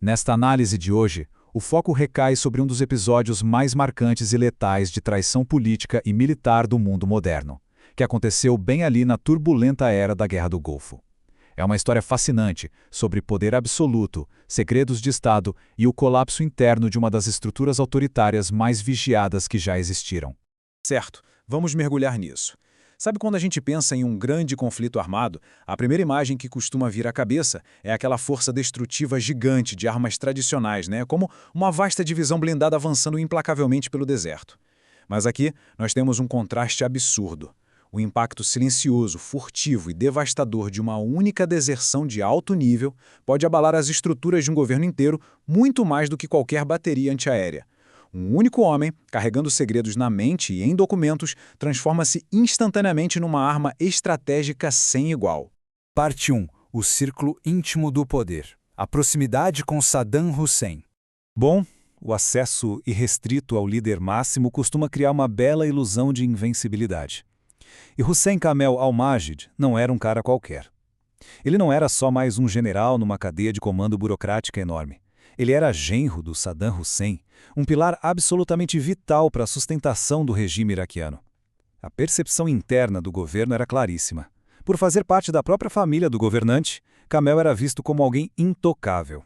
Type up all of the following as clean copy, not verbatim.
Nesta análise de hoje, o foco recai sobre um dos episódios mais marcantes e letais de traição política e militar do mundo moderno, que aconteceu bem ali na turbulenta era da Guerra do Golfo. É uma história fascinante sobre poder absoluto, segredos de Estado e o colapso interno de uma das estruturas autoritárias mais vigiadas que já existiram. Certo, vamos mergulhar nisso. Sabe quando a gente pensa em um grande conflito armado, a primeira imagem que costuma vir à cabeça é aquela força destrutiva gigante de armas tradicionais, né? Como uma vasta divisão blindada avançando implacavelmente pelo deserto. Mas aqui nós temos um contraste absurdo. O impacto silencioso, furtivo e devastador de uma única deserção de alto nível pode abalar as estruturas de um governo inteiro muito mais do que qualquer bateria antiaérea. Um único homem, carregando segredos na mente e em documentos, transforma-se instantaneamente numa arma estratégica sem igual. Parte 1. O círculo íntimo do poder. A proximidade com Saddam Hussein. Bom, o acesso irrestrito ao líder máximo costuma criar uma bela ilusão de invencibilidade. E Hussein Kamel al-Majid não era um cara qualquer. Ele não era só mais um general numa cadeia de comando burocrática enorme. Ele era genro do Saddam Hussein, um pilar absolutamente vital para a sustentação do regime iraquiano. A percepção interna do governo era claríssima. Por fazer parte da própria família do governante, Kamel era visto como alguém intocável.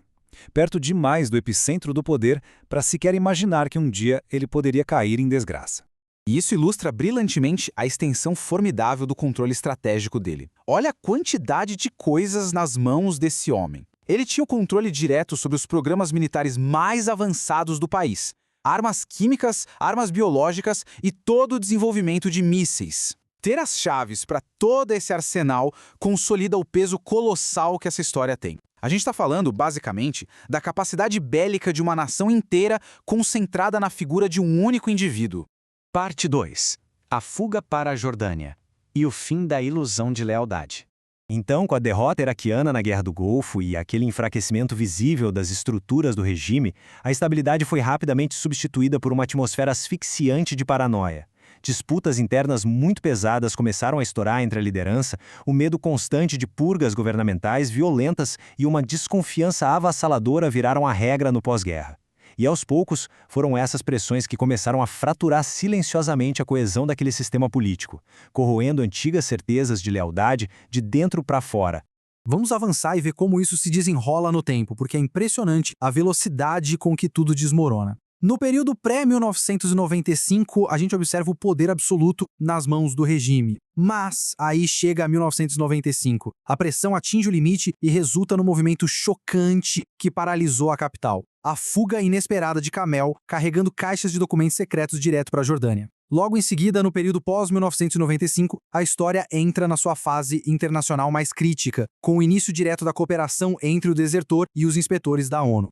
Perto demais do epicentro do poder para sequer imaginar que um dia ele poderia cair em desgraça. E isso ilustra brilhantemente a extensão formidável do controle estratégico dele. Olha a quantidade de coisas nas mãos desse homem. Ele tinha o controle direto sobre os programas militares mais avançados do país. Armas químicas, armas biológicas e todo o desenvolvimento de mísseis. Ter as chaves para todo esse arsenal consolida o peso colossal que essa história tem. A gente está falando, basicamente, da capacidade bélica de uma nação inteira concentrada na figura de um único indivíduo. Parte 2. A fuga para a Jordânia e o fim da ilusão de lealdade. Então, com a derrota iraquiana na Guerra do Golfo e aquele enfraquecimento visível das estruturas do regime, a estabilidade foi rapidamente substituída por uma atmosfera asfixiante de paranoia. Disputas internas muito pesadas começaram a estourar entre a liderança, o medo constante de purgas governamentais violentas e uma desconfiança avassaladora viraram a regra no pós-guerra. E aos poucos, foram essas pressões que começaram a fraturar silenciosamente a coesão daquele sistema político, corroendo antigas certezas de lealdade de dentro para fora. Vamos avançar e ver como isso se desenrola no tempo, porque é impressionante a velocidade com que tudo desmorona. No período pré-1995, a gente observa o poder absoluto nas mãos do regime. Mas aí chega 1995. A pressão atinge o limite e resulta no movimento chocante que paralisou a capital. A fuga inesperada de Kamel, carregando caixas de documentos secretos direto para a Jordânia. Logo em seguida, no período pós-1995, a história entra na sua fase internacional mais crítica, com o início direto da cooperação entre o desertor e os inspetores da ONU.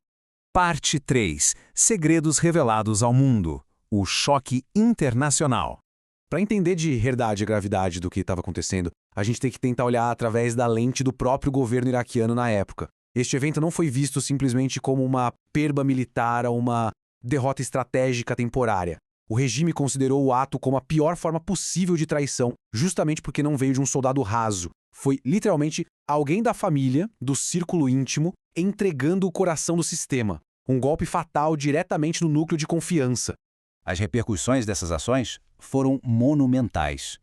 Parte 3. Segredos revelados ao mundo. O choque internacional. Para entender de verdade a gravidade do que estava acontecendo, a gente tem que tentar olhar através da lente do próprio governo iraquiano na época. Este evento não foi visto simplesmente como uma perda militar ou uma derrota estratégica temporária. O regime considerou o ato como a pior forma possível de traição, justamente porque não veio de um soldado raso. Foi literalmente alguém da família, do círculo íntimo, entregando o coração do sistema. Um golpe fatal diretamente no núcleo de confiança. As repercussões dessas ações foram monumentais.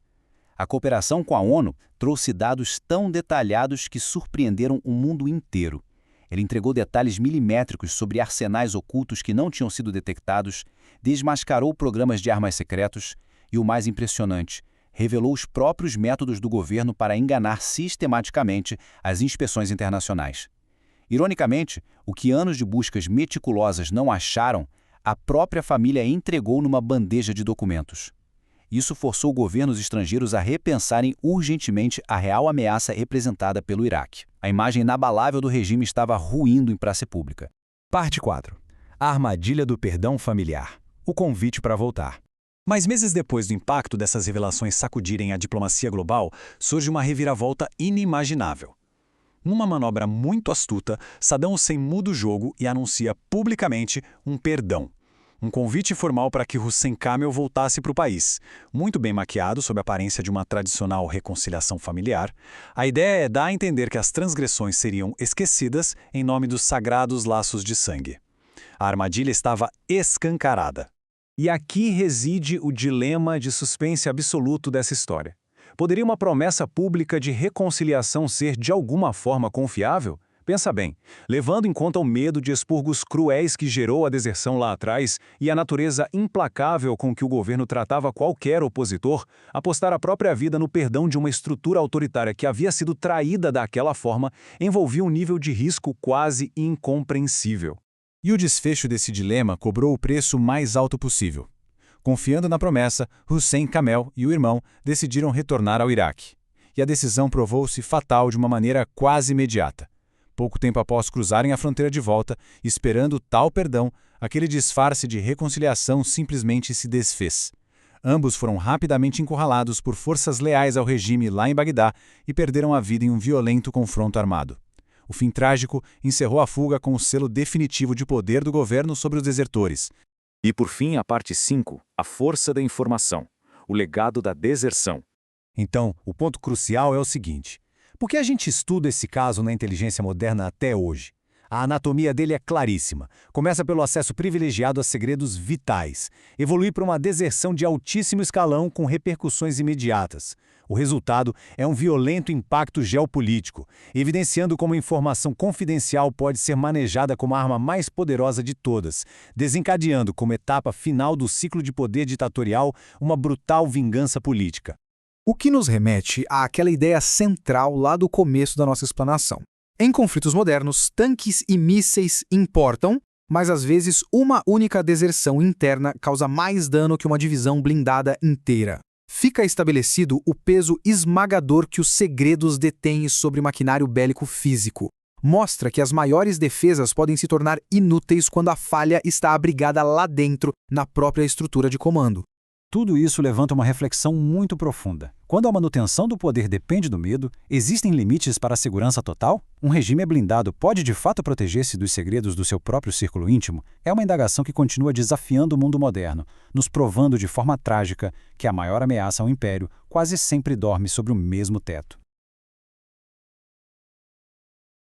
A cooperação com a ONU trouxe dados tão detalhados que surpreenderam o mundo inteiro. Ele entregou detalhes milimétricos sobre arsenais ocultos que não tinham sido detectados, desmascarou programas de armas secretos e, o mais impressionante, revelou os próprios métodos do governo para enganar sistematicamente as inspeções internacionais. Ironicamente, o que anos de buscas meticulosas não acharam, a própria família entregou numa bandeja de documentos. Isso forçou governos estrangeiros a repensarem urgentemente a real ameaça representada pelo Iraque. A imagem inabalável do regime estava ruindo em praça pública. Parte 4. A armadilha do perdão familiar. O convite para voltar. Mas meses depois do impacto dessas revelações sacudirem a diplomacia global, surge uma reviravolta inimaginável. Numa manobra muito astuta, Saddam Hussein muda o jogo e anuncia publicamente um perdão. Um convite formal para que Hussein Kamel voltasse para o país, muito bem maquiado sob a aparência de uma tradicional reconciliação familiar. A ideia é dar a entender que as transgressões seriam esquecidas em nome dos sagrados laços de sangue. A armadilha estava escancarada. E aqui reside o dilema de suspense absoluto dessa história. Poderia uma promessa pública de reconciliação ser de alguma forma confiável? Pensa bem, levando em conta o medo de expurgos cruéis que gerou a deserção lá atrás e a natureza implacável com que o governo tratava qualquer opositor, apostar a própria vida no perdão de uma estrutura autoritária que havia sido traída daquela forma envolvia um nível de risco quase incompreensível. E o desfecho desse dilema cobrou o preço mais alto possível. Confiando na promessa, Hussein Kamel e o irmão decidiram retornar ao Iraque. E a decisão provou-se fatal de uma maneira quase imediata. Pouco tempo após cruzarem a fronteira de volta, esperando tal perdão, aquele disfarce de reconciliação simplesmente se desfez. Ambos foram rapidamente encurralados por forças leais ao regime lá em Bagdá e perderam a vida em um violento confronto armado. O fim trágico encerrou a fuga com o selo definitivo de poder do governo sobre os desertores. E por fim, a parte 5, a força da informação, o legado da deserção. Então, o ponto crucial é o seguinte: por que a gente estuda esse caso na inteligência moderna até hoje? A anatomia dele é claríssima. Começa pelo acesso privilegiado a segredos vitais, evolui para uma deserção de altíssimo escalão com repercussões imediatas. O resultado é um violento impacto geopolítico, evidenciando como a informação confidencial pode ser manejada como a arma mais poderosa de todas, desencadeando como etapa final do ciclo de poder ditatorial uma brutal vingança política. O que nos remete àquela ideia central lá do começo da nossa explanação. Em conflitos modernos, tanques e mísseis importam, mas às vezes uma única deserção interna causa mais dano que uma divisão blindada inteira. Fica estabelecido o peso esmagador que os segredos detêm sobre maquinário bélico físico. Mostra que as maiores defesas podem se tornar inúteis quando a falha está abrigada lá dentro, na própria estrutura de comando. Tudo isso levanta uma reflexão muito profunda. Quando a manutenção do poder depende do medo, existem limites para a segurança total? Um regime blindado pode de fato proteger-se dos segredos do seu próprio círculo íntimo? É uma indagação que continua desafiando o mundo moderno, nos provando de forma trágica que a maior ameaça ao império quase sempre dorme sobre o mesmo teto.